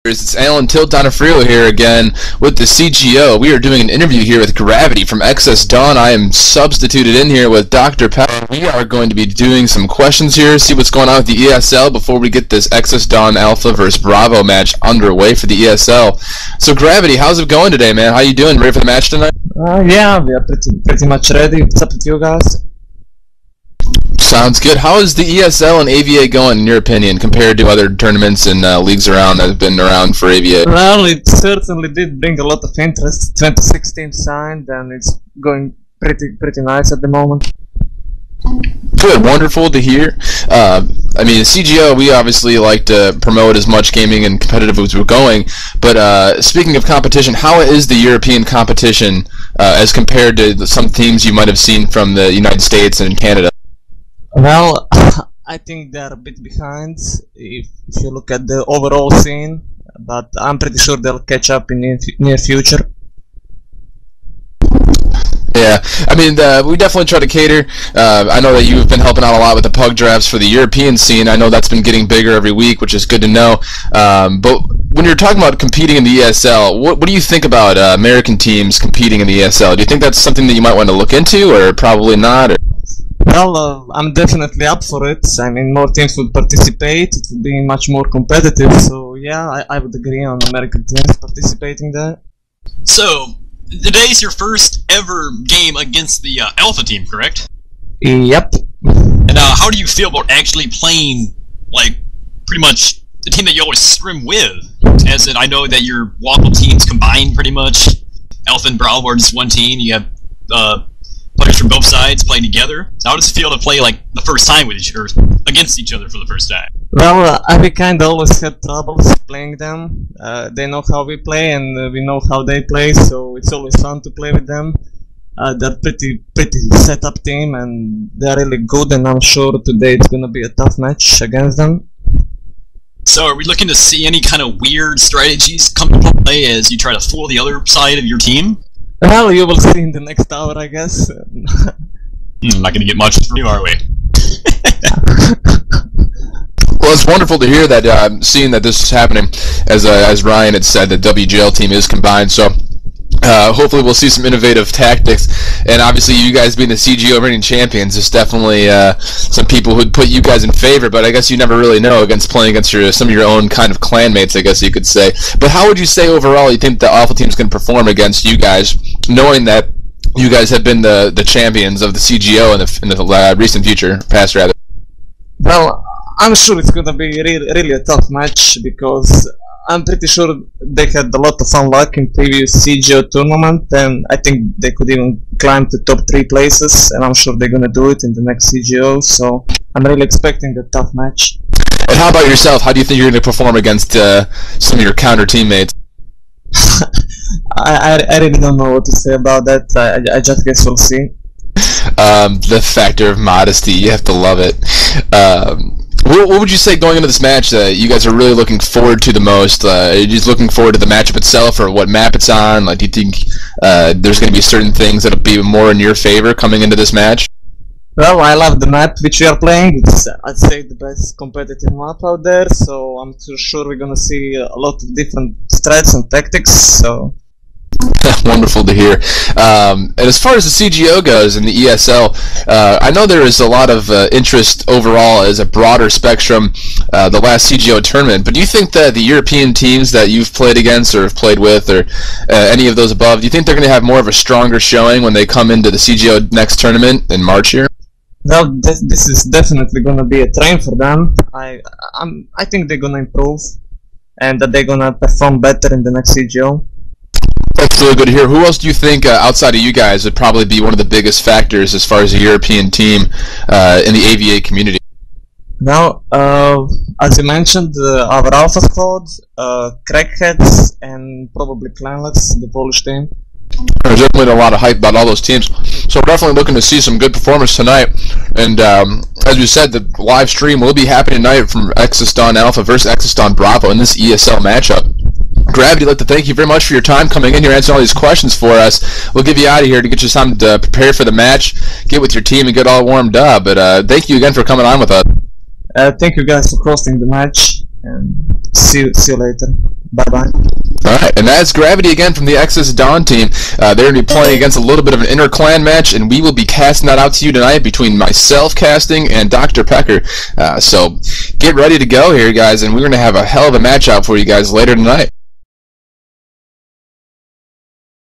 It's Alan Tilt Donofrio here again with the CGO. We are doing an interview here with Gr4vity from XS Dawn. I am substituted in here with DrPecker. We are going to be doing some questions here, see what's going on with the ESL before we get this XS Dawn Alpha versus Bravo match underway for the ESL. So Gr4vity, how's it going today, man? How you doing? Ready for the match tonight? Yeah, we are pretty much ready. What's up with you guys? Sounds good. How is the ESL and AVA going, in your opinion, compared to other tournaments and leagues around that have been around for AVA? Well, it certainly did bring a lot of interest. 2016 signed, and it's going pretty nice at the moment. Good, wonderful to hear. I mean, CGO, we obviously like to promote as much gaming and competitive as we're going, but speaking of competition, how is the European competition as compared to some teams you might have seen from the United States and Canada? Well, I think they're a bit behind if you look at the overall scene, but I'm pretty sure they'll catch up in the near future. Yeah, I mean, we definitely try to cater. I know that you've been helping out a lot with the pug drafts for the European scene. I know that's been getting bigger every week, which is good to know. But when you're talking about competing in the ESL, what do you think about American teams competing in the ESL? Do you think that's something that you might want to look into, or probably not? Or? Well, I'm definitely up for it. I mean, more teams would participate. It would be much more competitive. So yeah, I would agree on American teams participating there. So today's your first ever game against the Alpha team, correct? Yep. And how do you feel about actually playing, like, pretty much the team that you always scrim with? As in, I know that your Waffle teams combined pretty much. Alpha and Bravo are just one team. You have players from both sides playing together. So how does it feel to play, like, the first time with each other, against each other for the first time? Well, we kind of always had troubles playing them. They know how we play, and we know how they play, so it's always fun to play with them. They're pretty set up team, and they're really good, and I'm sure today it's gonna be a tough match against them. So are we looking to see any kind of weird strategies come to play as you try to fool the other side of your team? Well, you will see in the next hour, I guess. Not gonna get much from you, are we? Well, it's wonderful to hear that, seeing that this is happening, as Ryan had said, the WGL team is combined, so hopefully we'll see some innovative tactics, and obviously you guys being the CGO reigning champions, there's definitely some people who'd put you guys in favor, but I guess you never really know against playing against some of your own kind of clanmates, I guess you could say. But how would you say overall you think the Alpha teams can perform against you guys, knowing that you guys have been the champions of the CGO in the recent future, past rather? Well, I'm sure it's gonna be really a tough match, because I'm pretty sure they had a lot of unluck in previous CGO tournament, and I think they could even climb to top 3 places, and I'm sure they're gonna do it in the next CGO, so I'm really expecting a tough match. And how about yourself? How do you think you're gonna perform against some of your counter teammates? I really don't know what to say about that. I just guess we'll see. The factor of modesty, you have to love it. What would you say going into this match you guys are really looking forward to the most? Are you just looking forward to the matchup itself, or what map it's on? Like, do you think there's going to be certain things that'll be more in your favor coming into this match? Well, I love the map which we are playing. It's, I'd say, the best competitive map out there, so I'm sure we're going to see a lot of different strats and tactics, so... Wonderful to hear. And as far as the CGO goes in the ESL, I know there is a lot of interest overall as a broader spectrum the last CGO tournament, but do you think that the European teams that you've played against or have played with, or any of those above, do you think they're going to have more of a stronger showing when they come into the CGO next tournament in March here? Well, this is definitely going to be a train for them. I think they're going to improve, and that they're going to perform better in the next CGO. That's really good to hear. Who else do you think, outside of you guys, would probably be one of the biggest factors as far as a European team in the AVA community? Now, as you mentioned, our Alpha squad, Crackheads, and probably Clanlets, the Polish team. There's definitely a lot of hype about all those teams, so we're definitely looking to see some good performance tonight. And as we said, the live stream will be happening tonight from XS Dawn Alpha versus XS Dawn Bravo in this ESL matchup. Gr4vity, I'd like to thank you very much for your time coming in here, answering all these questions for us. We'll give you out of here to get you time to prepare for the match, get with your team, and get all warmed up. But thank you again for coming on with us. Thank you guys for hosting the match, and see you later. Bye-bye. Alright, and that's Gr4vity again from the Exodus Dawn team. They're going to be playing against a little bit of an inter-clan match, and we will be casting that out to you tonight between myself casting and DrPecker. So get ready to go here, guys, and we're going to have a hell of a match out for you guys later tonight.